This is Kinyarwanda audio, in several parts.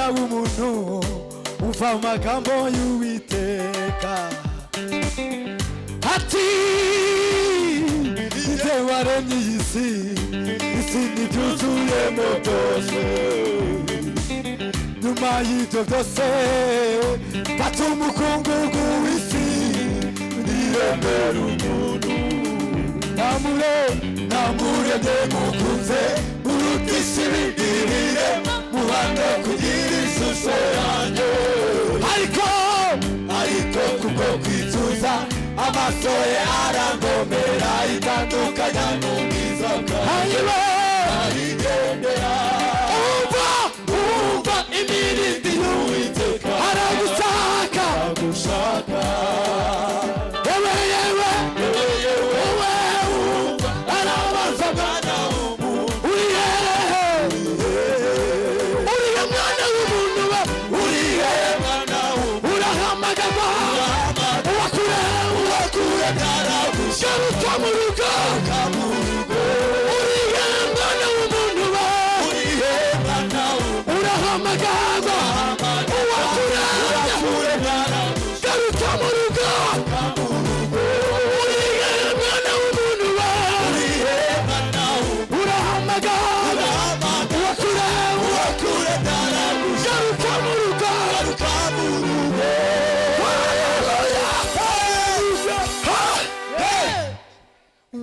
mwana w'umuntu umva amagambo y'Uwiteka ati nde waremye isi ntibyuzuyemo byose nyuma y'ibyo byose fata umukungugu w'isi niremera umuntu namuremye mukunze uruta isi bigirire muhanga kugira ishusho yanjye ariko kuko kwicuza amaso ye arangomera itandukanya n'ubwiza bwawe arigendera umva imirindi y'Uwiteka aragushaka yewe umva arabaza mwana w'umuntu urihe mwana w'umuntu urihe mwana w'umuntu urahamagarwa uwakure garuka mu rugo urihe mwana w'umuntu urihe mwana w'umuntu urahamagarwa uwakure garuka mu rugo urihe mwana w'umuntu urihe mwana w'umuntu urahamagarwa uwakure garuka mu rugo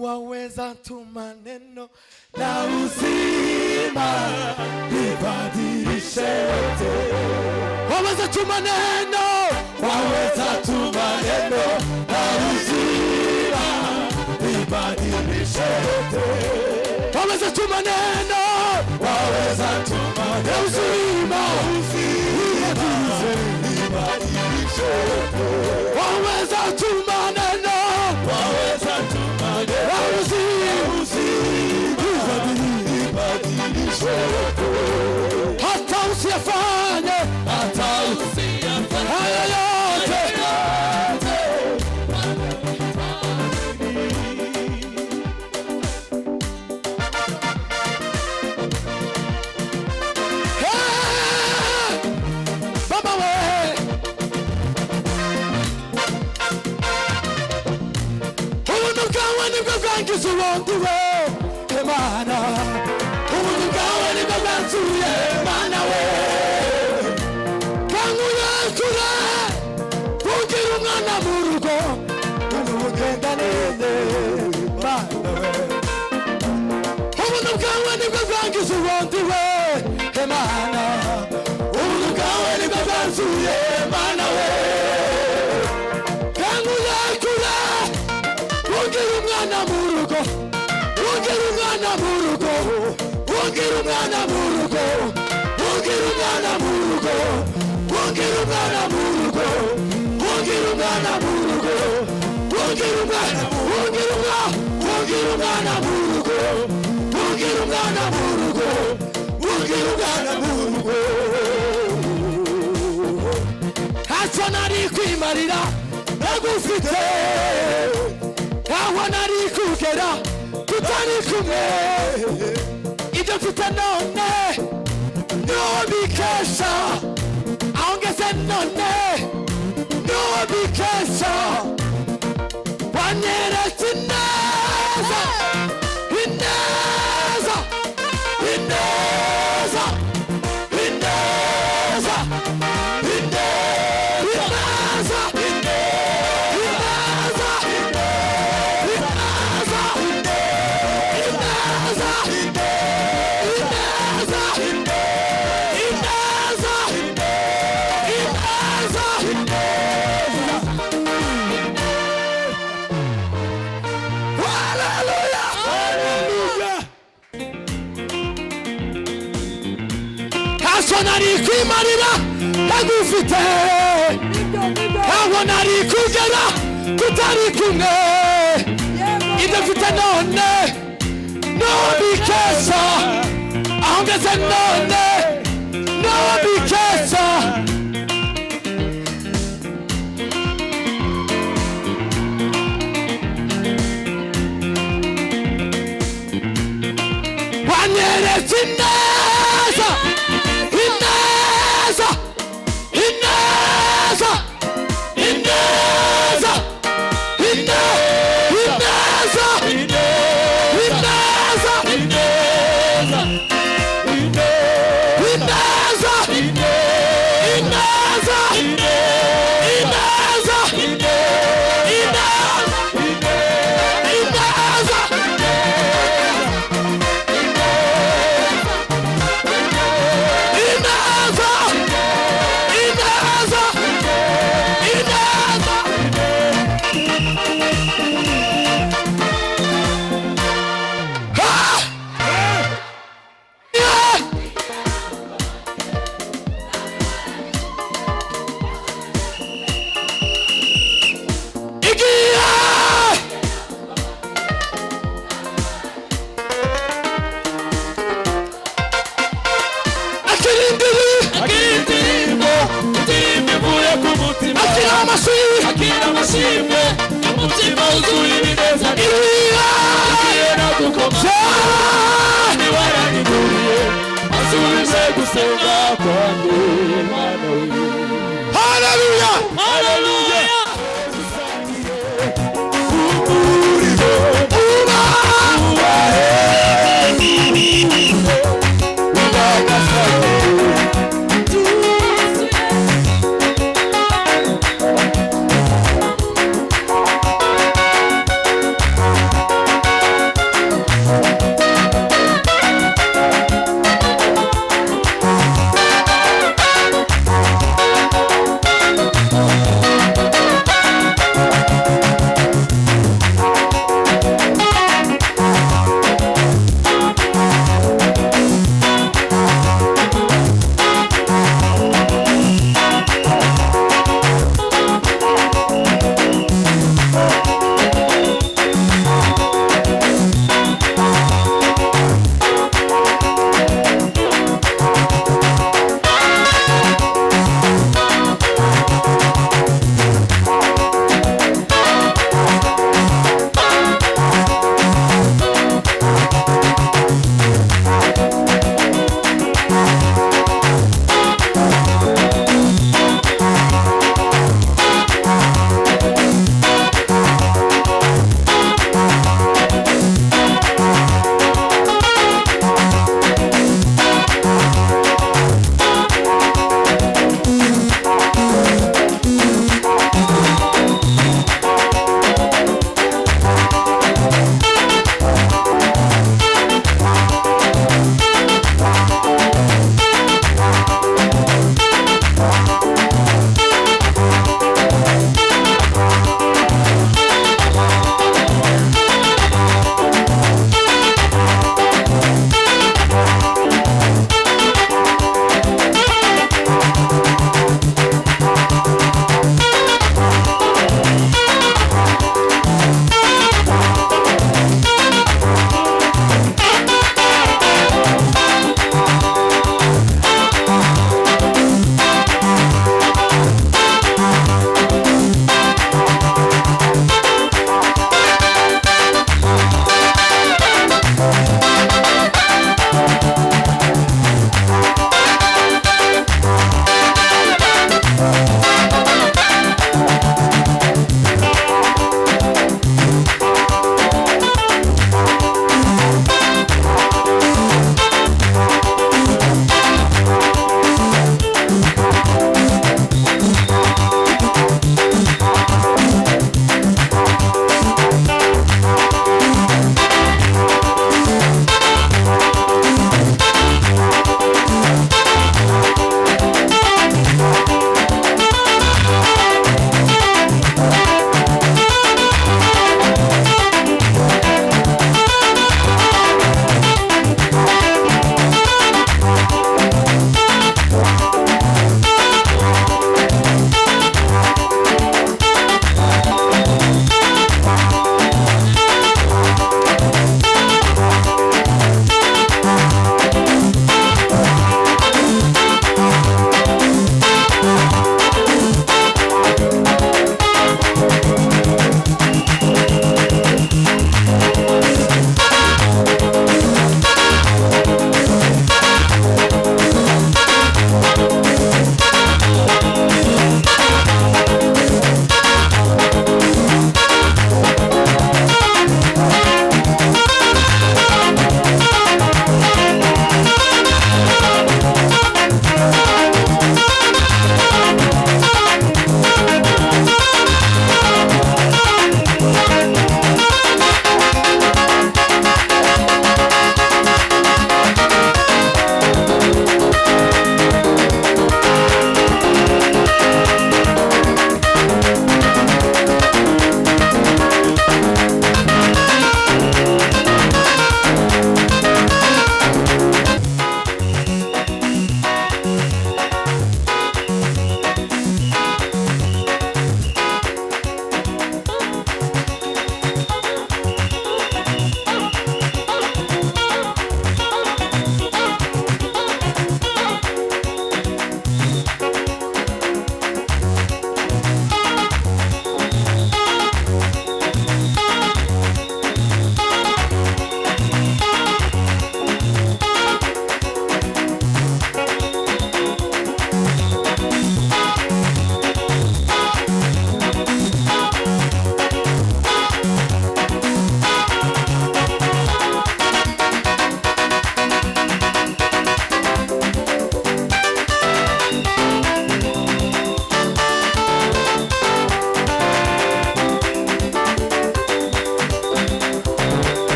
waweza tuma neno la uzima libadilishe yote waweza tuma neno la uzima libadilishe yote waweza tuma neno la uzima libadilishe yote waweza tuma neno hata usiyafanye haya yote baba we ubuntu bwawe nibwo bwangiza ubundi we Mana ubuntu bwawe nibwo bwanzuye Mana we kanguye kure kugira umwana mu rugo ugenda neza Mana we ubuntu bwawe nibwo bwangiza ubundi we Mana ubuntu bwawe nibwo bwanzuye Mana we kanguye kure kugira umwana mu rugo Ugira umwana mu rugo ugira umwana mu rugo ugira umwana mu rugo ugira umwana mu rugo ugira umwana mu rugo ugira umwana ugira umwana mu rugo ugira umwana mu rugo ugira umwana mu rugo ntacyo nari kwimarira nagufite aho nari kugera tutari kumwe ibyo mfite none niwo bikesha aho ngeze none niwo bikesha wanyeretse ineza ineza ineza ineza ineza nari kwimarira ndagufite aho nari kugera tutari kumwe ibyo mfite none niwo bikesha aho ngeze none niwo bikesha wanyeretse ineza amashyi